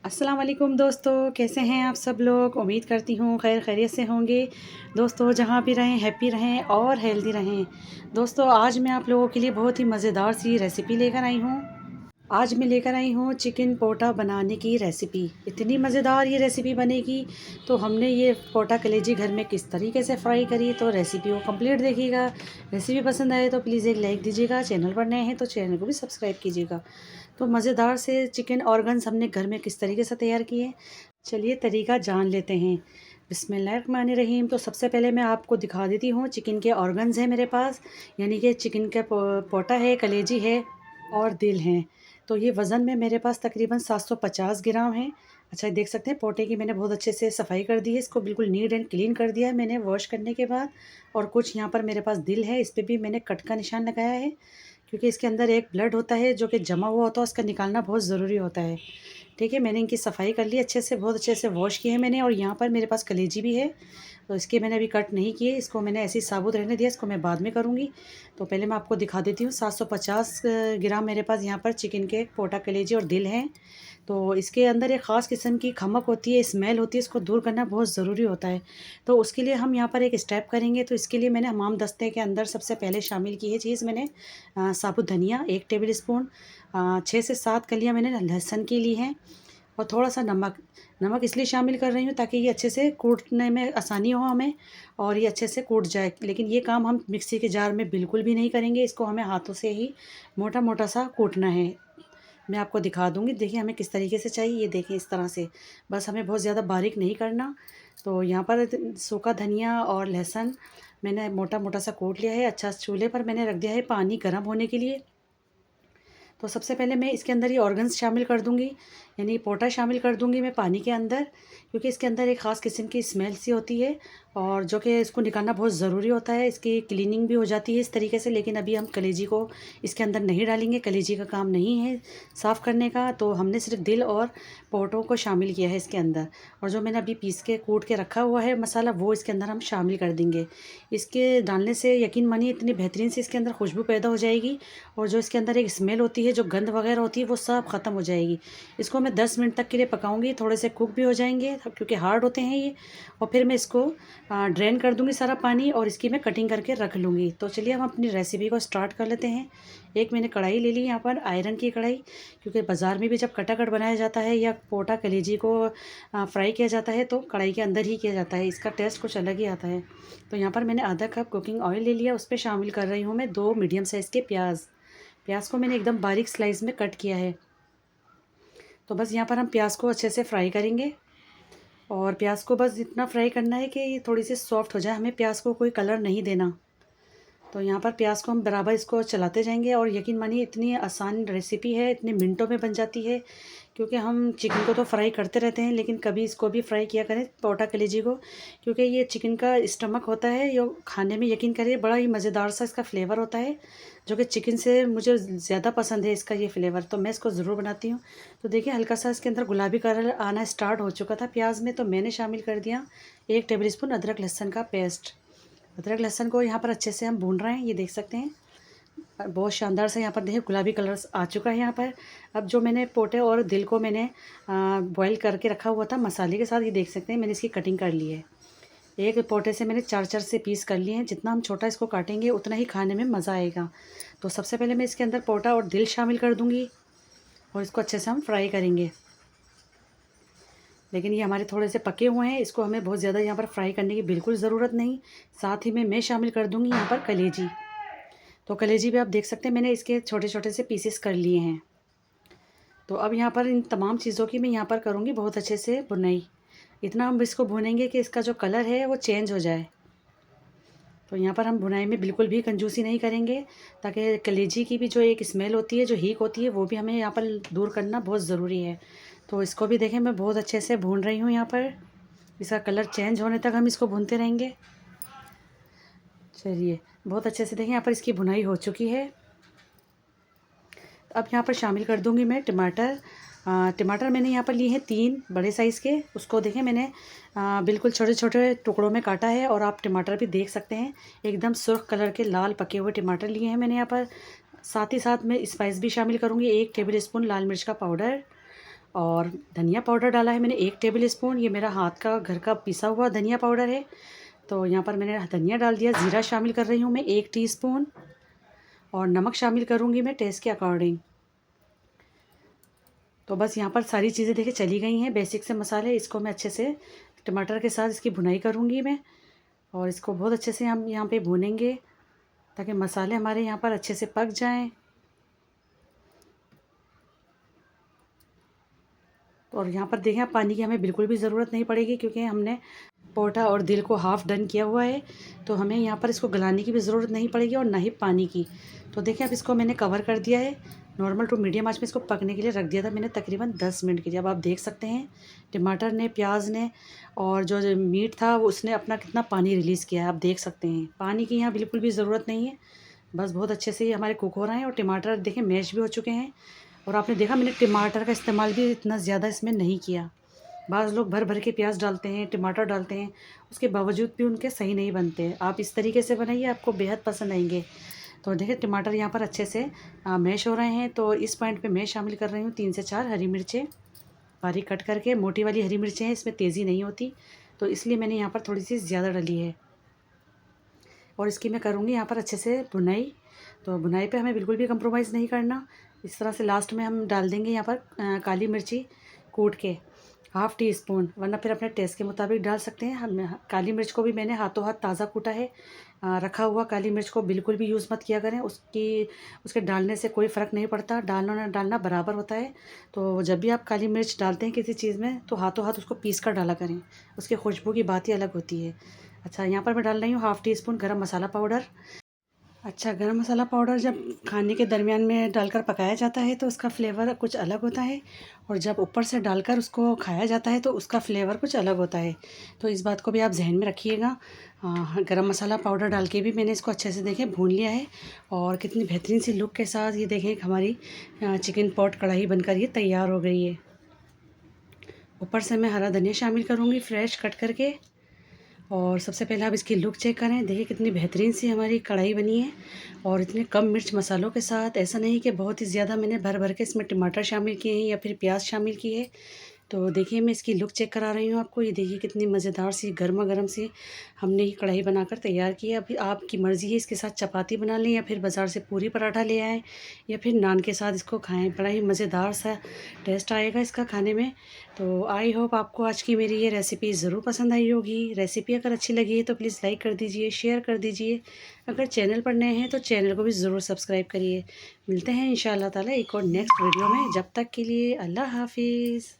अस्सलाम वालेकुम दोस्तों, कैसे हैं आप सब लोग। उम्मीद करती हूँ खैर खैरियत से होंगे। दोस्तों जहाँ भी रहें हैप्पी रहें और हेल्दी रहें। दोस्तों आज मैं आप लोगों के लिए बहुत ही मज़ेदार सी रेसिपी लेकर आई हूँ। आज मैं लेकर आई हूँ चिकन पोटा बनाने की रेसिपी। इतनी मज़ेदार ये रेसिपी बनेगी। तो हमने ये पोटा कलेजी घर में किस तरीके से फ्राई करी, तो रेसिपी को कंप्लीट देखिएगा। रेसिपी पसंद आए तो प्लीज़ एक लाइक दीजिएगा। चैनल पर नए हैं तो चैनल को भी सब्सक्राइब कीजिएगा। तो मज़ेदार से चिकन ऑर्गन्स हमने घर में किस तरीके से तैयार किए, चलिए तरीका जान लेते हैं। बिस्मिल्लाहिर्रहमानिर्रहीम। तो सबसे पहले मैं आपको दिखा देती हूँ चिकन के ऑर्गन्स हैं मेरे पास, यानी कि चिकन का पोटा है, कलेजी है और दिल हैं। तो ये वज़न में मेरे पास तकरीबन 750 ग्राम है। अच्छा देख सकते हैं पोटे की मैंने बहुत अच्छे से सफाई कर दी है, इसको बिल्कुल नीट एंड क्लीन कर दिया है मैंने वॉश करने के बाद। और कुछ यहाँ पर मेरे पास दिल है, इस पर भी मैंने कट का निशान लगाया है, क्योंकि इसके अंदर एक ब्लड होता है जो कि जमा हुआ होता है, उसका निकालना बहुत ज़रूरी होता है। ठीक है, मैंने इनकी सफाई कर ली अच्छे से, बहुत अच्छे से वॉश किए हैं मैंने। और यहाँ पर मेरे पास कलेजी भी है, तो इसके मैंने अभी कट नहीं किए, इसको मैंने ऐसे ही साबुत रहने दिया, इसको मैं बाद में करूँगी। तो पहले मैं आपको दिखा देती हूँ। 750 ग्राम मेरे पास यहाँ पर चिकन के पोटा कलेजी और दिल हैं। तो इसके अंदर एक ख़ास किस्म की खमक होती है, स्मेल होती है, इसको दूर करना बहुत ज़रूरी होता है। तो उसके लिए हम यहाँ पर एक स्टेप करेंगे। तो इसके लिए मैंने हमाम दस्ते के अंदर सबसे पहले शामिल की है चीज़ मैंने साबुत धनिया 1 टेबल स्पून, 6 से 7 कलियाँ मैंने लहसुन की ली हैं, और थोड़ा-सा नमक। नमक इसलिए शामिल कर रही हूँ ताकि ये अच्छे से कूटने में आसानी हो हमें, और ये अच्छे से कूट जाए। लेकिन ये काम हम मिक्सी के जार में बिल्कुल भी नहीं करेंगे, इसको हमें हाथों से ही मोटा-मोटा सा कूटना है। मैं आपको दिखा दूँगी, देखिए हमें किस तरीके से चाहिए, ये देखें इस तरह से। बस हमें बहुत ज़्यादा बारीक नहीं करना। तो यहाँ पर सूखा धनिया और लहसुन मैंने मोटा-मोटा सा कूट लिया है। अच्छा चूल्हे पर मैंने रख दिया है पानी गर्म होने के लिए। तो सबसे पहले मैं इसके अंदर ये ऑर्गन्स शामिल कर दूँगी, यानी पोटा शामिल कर दूँगी मैं पानी के अंदर, क्योंकि इसके अंदर एक ख़ास किस्म की स्मेल सी होती है, और जो कि इसको निकालना बहुत ज़रूरी होता है। इसकी क्लीनिंग भी हो जाती है इस तरीके से। लेकिन अभी हम कलेजी को इसके अंदर नहीं डालेंगे, कलेजी का काम नहीं है साफ़ करने का। तो हमने सिर्फ दिल और पोटों को शामिल किया है इसके अंदर, और जो मैंने अभी पीस के कूट के रखा हुआ है मसाला, वो इसके अंदर हम शामिल कर देंगे। इसके डालने से यकीन मानिए इतनी बेहतरीन से इसके अंदर खुशबू पैदा हो जाएगी, और जो इसके अंदर एक स्मेल होती है, जो गंध वगैरह होती है, वो सब ख़त्म हो जाएगी। इसको मैं 10 मिनट तक के लिए पकाऊंगी, थोड़े से कुक भी हो जाएंगे क्योंकि हार्ड होते हैं ये। और फिर मैं इसको ड्रेन कर दूंगी सारा पानी, और इसकी मैं कटिंग करके रख लूँगी। तो चलिए हम अपनी रेसिपी को स्टार्ट कर लेते हैं। एक मैंने कढ़ाई ले ली यहाँ पर, आयरन की कढ़ाई, क्योंकि बाज़ार में भी जब कटाकट बनाया जाता है या पोटा कलेजी को फ्राई किया जाता है तो कढ़ाई के अंदर ही किया जाता है, इसका टेस्ट कुछ अलग ही आता है। तो यहाँ पर मैंने आधा कप कुकिंग ऑयल ले लिया, उस पर शामिल कर रही हूँ मैं 2 मीडियम साइज़ के प्याज। प्याज को मैंने एकदम बारीक स्लाइस में कट किया है। तो बस यहाँ पर हम प्याज को अच्छे से फ्राई करेंगे, और प्याज को बस इतना फ्राई करना है कि ये थोड़ी सी सॉफ्ट हो जाए, हमें प्याज को कोई कलर नहीं देना। तो यहाँ पर प्याज को हम बराबर इसको चलाते जाएंगे। और यकीन मानिए इतनी आसान रेसिपी है, इतने मिनटों में बन जाती है, क्योंकि हम चिकन को तो फ्राई करते रहते हैं, लेकिन कभी इसको भी फ्राई किया करें पोटा कलेजी को, क्योंकि ये चिकन का स्टमक होता है, ये खाने में यकीन करिए बड़ा ही मज़ेदार सा इसका फ्लेवर होता है, जो कि चिकन से मुझे ज़्यादा पसंद है इसका ये फ्लेवर। तो मैं इसको ज़रूर बनाती हूँ। तो देखिए हल्का सा इसके अंदर गुलाबी कलर आना स्टार्ट हो चुका था प्याज में, तो मैंने शामिल कर दिया 1 टेबल स्पून अदरक लहसुन का पेस्ट। अदरक लहसुन को यहाँ पर अच्छे से हम भून रहे हैं, ये देख सकते हैं। बहुत शानदार से यहाँ पर देखिए गुलाबी कलर आ चुका है यहाँ पर। अब जो मैंने पोटे और दिल को मैंने बॉईल करके रखा हुआ था मसाले के साथ, ये देख सकते हैं मैंने इसकी कटिंग कर ली है। एक पोटे से मैंने 4-4 से पीस कर लिए हैं। जितना हम छोटा इसको काटेंगे उतना ही खाने में मज़ा आएगा। तो सबसे पहले मैं इसके अंदर पोटा और दिल शामिल कर दूँगी, और इसको अच्छे से हम फ्राई करेंगे। लेकिन ये हमारे थोड़े से पके हुए हैं, इसको हमें बहुत ज़्यादा यहाँ पर फ्राई करने की बिल्कुल ज़रूरत नहीं। साथ ही में मैं शामिल कर दूँगी यहाँ पर कलेजी। तो कलेजी भी आप देख सकते हैं मैंने इसके छोटे-छोटे से पीसेस कर लिए हैं। तो अब यहाँ पर इन तमाम चीज़ों की मैं यहाँ पर करूँगी बहुत अच्छे से भुनाई। इतना हम इसको भूनेंगे कि इसका जो कलर है वो चेंज हो जाए। तो यहाँ पर हम भुनाई में बिल्कुल भी कंजूसी नहीं करेंगे, ताकि कलेजी की भी जो एक स्मेल होती है, जो हीक होती है, वो भी हमें यहाँ पर दूर करना बहुत ज़रूरी है। तो इसको भी देखें मैं बहुत अच्छे से भून रही हूँ यहाँ पर। इसका कलर चेंज होने तक हम इसको भूनते रहेंगे। चलिए बहुत अच्छे से देखें यहाँ पर इसकी भुनाई हो चुकी है। अब यहाँ पर शामिल कर दूँगी मैं टमाटर। टमाटर मैंने यहाँ पर लिए हैं 3 बड़े साइज़ के। उसको देखें मैंने बिल्कुल छोटे-छोटे टुकड़ों में काटा है, और आप टमाटर भी देख सकते हैं एकदम सुर्ख कलर के लाल पके हुए टमाटर लिए हैं मैंने यहाँ पर। साथ ही साथ मैं स्पाइस भी शामिल करूँगी, 1 टेबल स्पून लाल मिर्च का पाउडर, और धनिया पाउडर डाला है मैंने 1 टेबल स्पून। ये मेरा हाथ का घर का पिसा हुआ धनिया पाउडर है। तो यहाँ पर मैंने धनिया डाल दिया। ज़ीरा शामिल कर रही हूँ मैं 1 टीस्पून और नमक शामिल करूँगी मैं टेस्ट के अकॉर्डिंग। तो बस यहाँ पर सारी चीज़ें देखिए चली गई हैं, बेसिक से मसाले। इसको मैं अच्छे से टमाटर के साथ इसकी भुनाई करूँगी मैं, और इसको बहुत अच्छे से हम यहाँ पे भूनेंगे ताकि मसाले हमारे यहाँ पर अच्छे से पक जाएं। और यहाँ पर देखें, पानी की हमें बिल्कुल भी ज़रूरत नहीं पड़ेगी क्योंकि हमने पोटा और दिल को हाफ़ डन किया हुआ है। तो हमें यहाँ पर इसको गलाने की भी ज़रूरत नहीं पड़ेगी और ना ही पानी की। तो देखिए अब इसको मैंने कवर कर दिया है। नॉर्मल टू मीडियम आंच में इसको पकने के लिए रख दिया था मैंने तकरीबन 10 मिनट के लिए। अब आप देख सकते हैं टमाटर ने, प्याज ने और जो मीट था वो उसने अपना कितना पानी रिलीज़ किया है। आप देख सकते हैं पानी की यहाँ बिल्कुल भी ज़रूरत नहीं है। बस बहुत अच्छे से ये हमारे कुक हो रहे हैं और टमाटर देखें मैश भी हो चुके हैं। और आपने देखा मैंने टमाटर का इस्तेमाल भी इतना ज़्यादा इसमें नहीं किया। बाज़ लोग भर भर के प्याज डालते हैं, टमाटर डालते हैं, उसके बावजूद भी उनके सही नहीं बनते। आप इस तरीके से बनाइए, आपको बेहद पसंद आएंगे। तो देखिए टमाटर यहाँ पर अच्छे से मैश हो रहे हैं। तो इस पॉइंट पे मैं शामिल कर रही हूँ 3 से 4 हरी मिर्चें बारीक कट करके। मोटी वाली हरी मिर्चें हैं, इसमें तेज़ी नहीं होती, तो इसलिए मैंने यहाँ पर थोड़ी सी ज़्यादा डाली है। और इसकी मैं करूँगी यहाँ पर अच्छे से भुनाई। तो भुनाई पे हमें बिल्कुल भी कंप्रोमाइज़ नहीं करना। इस तरह से लास्ट में हम डाल देंगे यहाँ पर काली मिर्ची कूट के 1/2 टीस्पून, वरना फिर अपने टेस्ट के मुताबिक डाल सकते हैं। हम काली मिर्च को भी मैंने हाथों हाथ ताज़ा कूटा है। रखा हुआ काली मिर्च को बिल्कुल भी यूज़ मत किया करें। उसके डालने से कोई फ़र्क नहीं पड़ता, डालना ना डालना बराबर होता है। तो जब भी आप काली मिर्च डालते हैं किसी चीज़ में तो हाथों हाथ उसको पीस कर डाला करें, उसकी खुशबू की बात ही अलग होती है। अच्छा, यहाँ पर मैं डाल रही हूँ 1/2 टीस्पून गरम मसाला पाउडर। अच्छा, गरम मसाला पाउडर जब खाने के दरमियान में डालकर पकाया जाता है तो उसका फ्लेवर कुछ अलग होता है, और जब ऊपर से डालकर उसको खाया जाता है तो उसका फ्लेवर कुछ अलग होता है। तो इस बात को भी आप जहन में रखिएगा। गरम मसाला पाउडर डाल के भी मैंने इसको अच्छे से देखें भून लिया है, और कितनी बेहतरीन सी लुक के साथ ये देखें हमारी चिकन पॉट कढ़ाई बनकर ये तैयार हो गई है। ऊपर से मैं हरा धनिया शामिल करूँगी फ्रेश कट करके। और सबसे पहले आप इसकी लुक चेक करें, देखिए कितनी बेहतरीन सी हमारी कढ़ाई बनी है, और इतने कम मिर्च मसालों के साथ। ऐसा नहीं कि बहुत ही ज़्यादा मैंने भर भर के इसमें टमाटर शामिल किए हैं या फिर प्याज शामिल किए हैं। तो देखिए मैं इसकी लुक चेक करा रही हूँ आपको। ये देखिए कितनी मज़ेदार सी गर्मा गर्म सी हमने ये कढ़ाई बनाकर तैयार की है। अभी आपकी मर्ज़ी है, इसके साथ चपाती बना लें या फिर बाज़ार से पूरी पराठा ले आएँ या फिर नान के साथ इसको खाएँ। बड़ा ही मज़ेदार सा टेस्ट आएगा इसका खाने में। तो आई होप आपको आज की मेरी ये रेसिपी ज़रूर पसंद आई होगी। रेसिपी अगर अच्छी लगी है तो प्लीज़ लाइक कर दीजिए, शेयर कर दीजिए। अगर चैनल पर नए हैं तो चैनल को भी ज़रूर सब्सक्राइब करिए। मिलते हैं इंशाअल्लाह ताला एक और नेक्स्ट वीडियो में। जब तक के लिए अल्लाह हाफ़िज़।